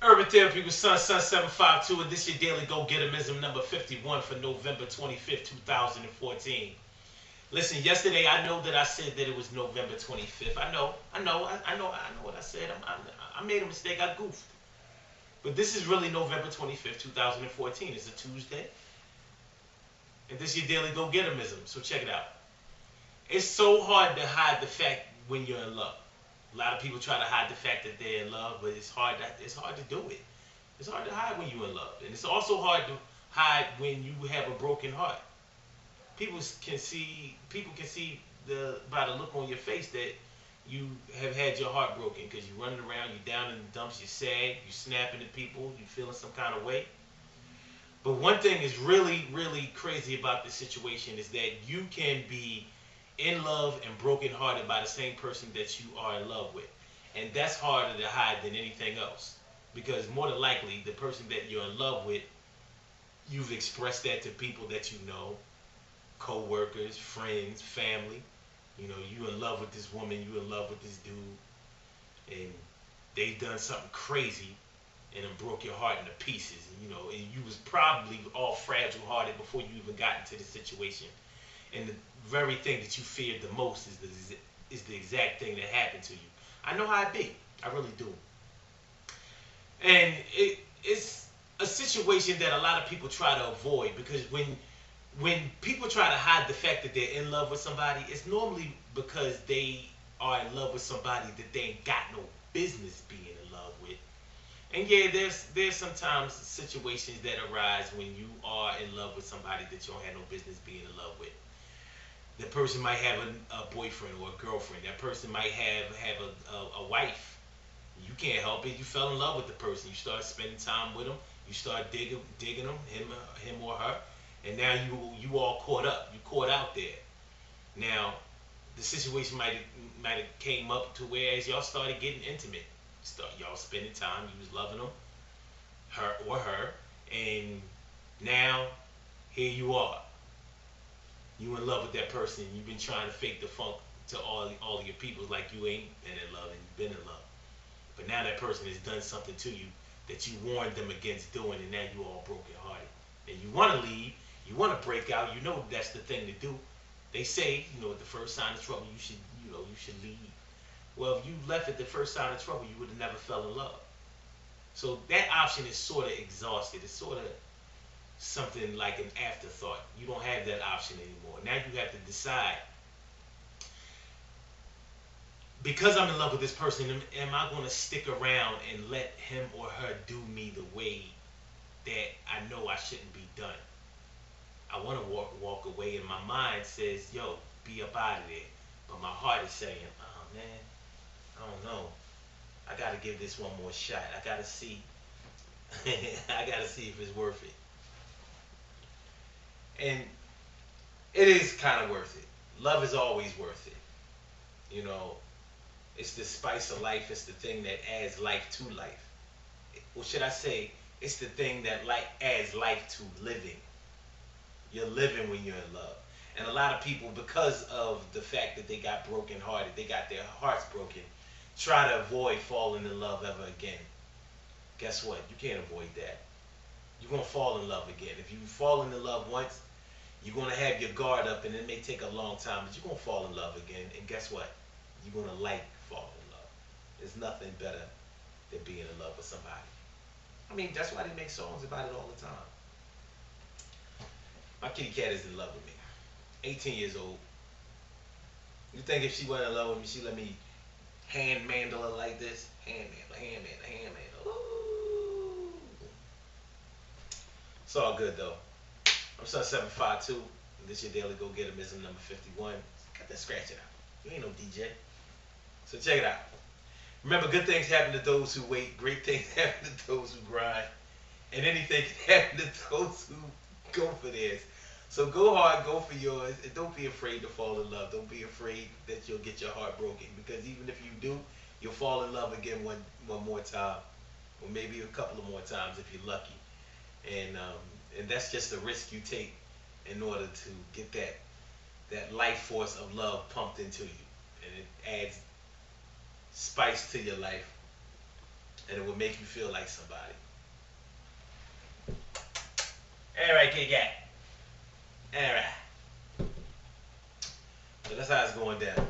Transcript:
Urban Therapy with Sun 752, and this your daily Gogetemism number 51 for November 25th, 2014. Listen, yesterday I know that I said that it was November 25th. I know what I said. I made a mistake. I goofed. But this is really November 25th, 2014. It's a Tuesday, and this is your daily Gogetemism. So check it out. It's so hard to hide the fact when you're in love. A lot of people try to hide the fact that they're in love, but it's hard to do it. It's hard to hide when you're in love, and it's also hard to hide when you have a broken heart. People can see the by the look on your face that you have had your heart broken because you're running around, you're down in the dumps, you're sad, you're snapping at people, you're feeling some kind of way. But one thing is really, really crazy about this situation is that you can be in love and brokenhearted by the same person that you are in love with. And that's harder to hide than anything else. Because more than likely, the person that you're in love with, you've expressed that to people that you know, co-workers, friends, family. You know, you in love with this woman, you in love with this dude, and they've done something crazy and it broke your heart into pieces. And you was probably all fragile hearted before you even got into the situation. And the very thing that you feared the most is the exact thing that happened to you. I know how it be. I really do. And it's a situation that a lot of people try to avoid because when people try to hide the fact that they're in love with somebody, it's normally because they are in love with somebody that they ain't got no business being in love with. And yeah, there's sometimes situations that arise when you are in love with somebody that you don't have no business being in love with. The person might have a boyfriend or a girlfriend. That person might have a wife. You can't help it. You fell in love with the person. You start spending time with them. You start digging them, him or her, and now you all caught up. You caught out there. Now, the situation might have came up to where as y'all started getting intimate. Y'all spending time. You was loving them, her, and now here you are. You in love with that person. You've been trying to fake the funk to all of your people like you ain't been in love and you've been in love. But now that person has done something to you that you warned them against doing, and now you all broken hearted. And you want to leave. You want to break out. You know that's the thing to do. They say, at the first sign of trouble, you should leave. Well, if you left at the first sign of trouble, you would have never fell in love. So that option is sort of exhausted. It's sort of something like an afterthought. You don't have that option anymore. Now you have to decide, because I'm in love with this person, am I going to stick around and let him or her do me the way that I know I shouldn't be done? I want to walk away, and my mind says, yo, be up out of there. But my heart is saying, oh man, I don't know. I got to give this one more shot. I got to see. I got to see if it's worth it. And it is kind of worth it. Love is always worth it. It's the spice of life. It's the thing that adds life to life. Or should I say, it's the thing that adds life to living. You're living when you're in love. And a lot of people, because of the fact that they got broken hearted, they got their hearts broken, try to avoid falling in love ever again. Guess what? You can't avoid that. You're going to fall in love again. If you've fallen in love once, you're going to have your guard up, and it may take a long time, but you're going to fall in love again. And guess what? You're going to falling in love. There's nothing better than being in love with somebody. I mean, that's why they make songs about it all the time. My kitty cat is in love with me. 18 years old. You think if she wasn't in love with me, she'd let me hand mandle her like this? Hand mandle. Ooh. It's all good, though. I'm Sun 752, and this is your daily Gogetemism number 51. Cut that scratching out. You ain't no DJ. So check it out. Remember, good things happen to those who wait. Great things happen to those who grind. And anything can happen to those who go for theirs. So go hard, go for yours, and don't be afraid to fall in love. Don't be afraid that you'll get your heart broken, because even if you do, you'll fall in love again one more time, or maybe a couple of more times if you're lucky. And that's just a risk you take in order to get that life force of love pumped into you, and it adds spice to your life and it will make you feel like somebody. All right, Kit Kat. All right. So that's how it's going down.